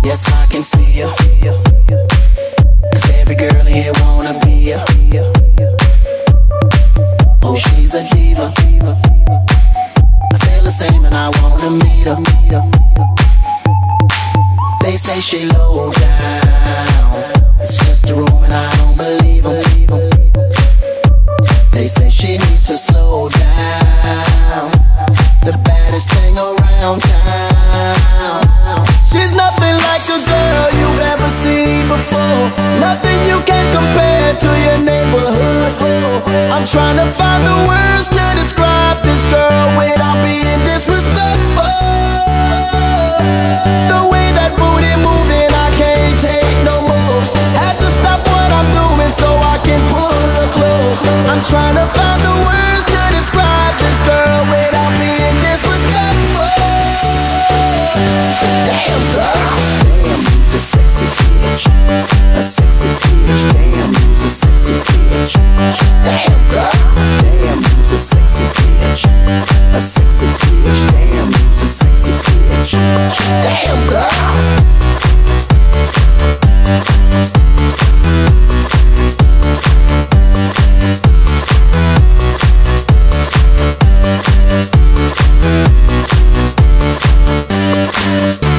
Yes, I can see ya. 'Cause every girl here wanna be ya. Oh, she's a diva. I feel the same and I wanna meet her. They say she low down, it's just a room and I don't believe them. They say she needs to slow down, the baddest thing around town. She's nothing like a girl you've ever seen before, nothing you can compare to your neighborhood. I'm trying to find the words to describe this girl without being disrespectful. The way that booty moving, I can't take no more. Had to stop what I'm doing so I can pull her close. I'm trying to find the words to describe this girl without being disrespectful. Damn girl, damn, you's a sexy bitch, a sexy bitch. Damn, you's a sexy bitch. Damn girl, damn, you's a sexy bitch, a sexy bitch. Damn, you's a sexy bitch. Damn girl.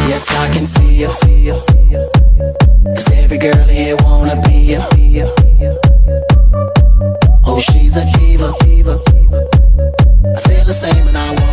Yes, I can see ya. 'Cause every girl here wanna be ya. Oh, she's a diva. I feel the same and I want